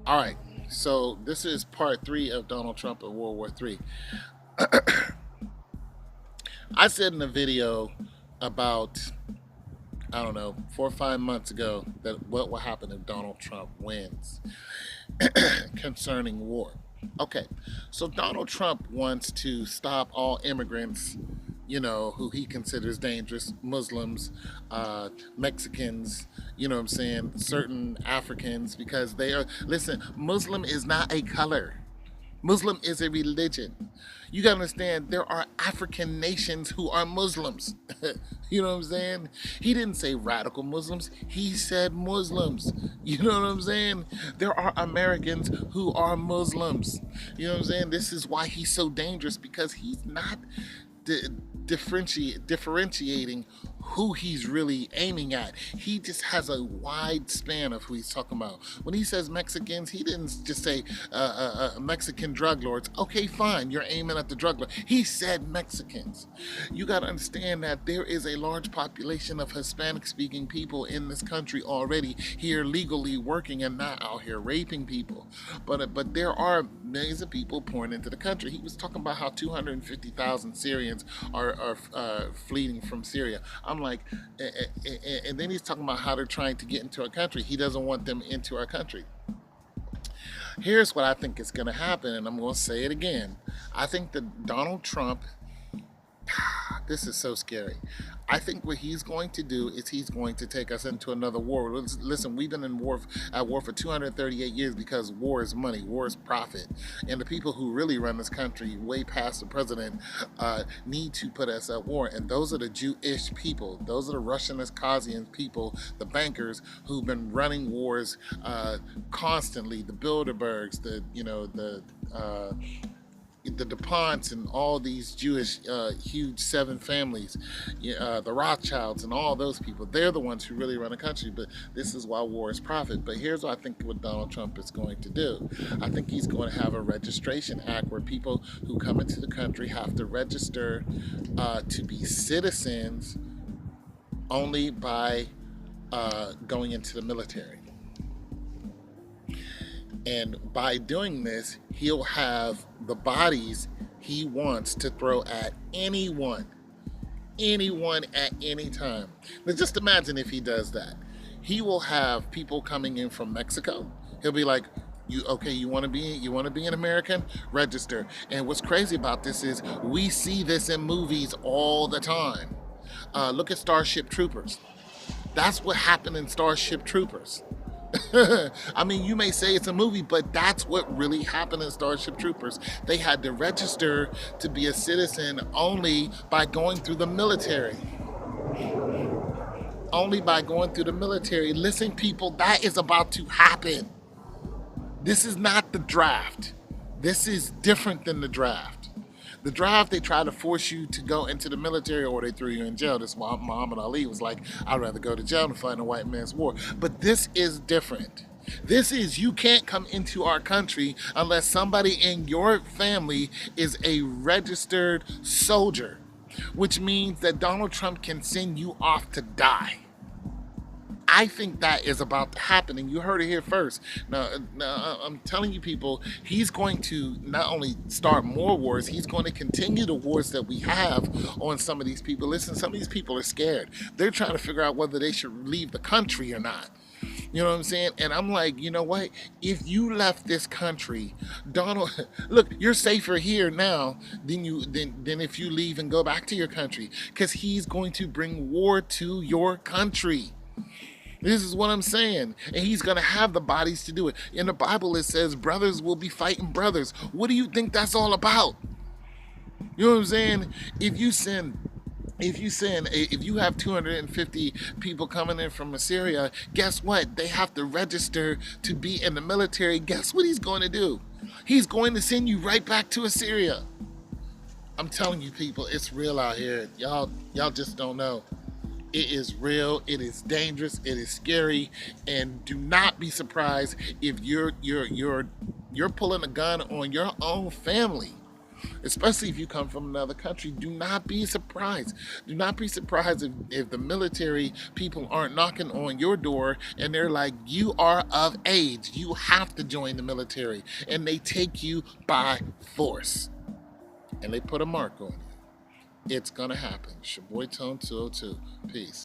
All right, so this is part three of Donald Trump and World War III. I said in a video about, I don't know, 4 or 5 months ago that what will happen if Donald Trump wins concerning war. Okay, so Donald Trump wants to stop all immigrants, who he considers dangerous, Muslims, Mexicans, what I'm saying, certain Africans, because they are, listen, Muslim is not a color. Muslim is a religion. You gotta understand there are African nations who are Muslims. You know what I'm saying? He didn't say radical Muslims, he said Muslims. You know what I'm saying? There are Americans who are Muslims. You know what I'm saying? This is why he's so dangerous, because he's not di- differentiating who he's really aiming at. He just has a wide span of who he's talking about. When he says Mexicans, he didn't just say Mexican drug lords. Okay, fine, you're aiming at the drug lord. He said Mexicans. You got to understand that there is a large population of Hispanic-speaking people in this country already here legally working and not out here raping people. But there are millions of people pouring into the country. He was talking about how 250,000 Syrians are fleeing from Syria. I'm like, and then he's talking about how they're trying to get into our country. He doesn't want them into our country. Here's what I think is going to happen, and I'm going to say it again. I think that Donald Trump, this is so scary. I think what he's going to do is he's going to take us into another war. Listen, we've been in at war for 238 years because war is money, war is profit, and the people who really run this country, way past the president, need to put us at war. And those are the Jewish people, those are the Russianist, Kazakhstan people, the bankers who've been running wars constantly. The Bilderbergs, the DuPonts and all these Jewish huge seven families, the Rothschilds and all those people, they're the ones who really run a country. But this is why war is profit. But here's what I think what Donald Trump is going to do. I think he's going to have a registration act where people who come into the country have to register to be citizens only by going into the military. And by doing this, he'll have the bodies he wants to throw at anyone at any time. Now just imagine if he does that. He will have people coming in from Mexico. He'll be like, you want to be an American? Register. And what's crazy about this is we see this in movies all the time. Look at Starship Troopers. That's what happened in Starship Troopers. I mean, you may say it's a movie, but that's what really happened in Starship Troopers. They had to register to be a citizen only by going through the military. Only by going through the military. Listen, people, that is about to happen. This is not the draft. This is different than the draft. The draft, they try to force you to go into the military or they threw you in jail. That's why Muhammad Ali was like, I'd rather go to jail than fight in a white man's war. But this is different. This is, you can't come into our country unless somebody in your family is a registered soldier, which means that Donald Trump can send you off to die. I think that is about to happen, and you heard it here first. Now, I'm telling you, people, he's going to not only start more wars, he's going to continue the wars that we have on some of these people. Listen, some of these people are scared. They're trying to figure out whether they should leave the country or not. You know what I'm saying? And I'm like, you know what? If you left this country, Donald, look, you're safer here now than if you leave and go back to your country, because he's going to bring war to your country. This is what I'm saying. And he's going to have the bodies to do it. In the Bible, it says brothers will be fighting brothers. What do you think that's all about? You know what I'm saying? If you have 250 people coming in from Assyria, guess what? They have to register to be in the military. Guess what he's going to do? He's going to send you right back to Assyria. I'm telling you, people, it's real out here. Y'all just don't know. It is real, it is dangerous, it is scary, and do not be surprised if you're pulling a gun on your own family. especially if you come from another country. Do not be surprised. Do not be surprised if the military people aren't knocking on your door and they're like, you are of age. You have to join the military. And they take you by force. And they put a mark on you. It's going to happen. It's your boy Tone 202. Peace.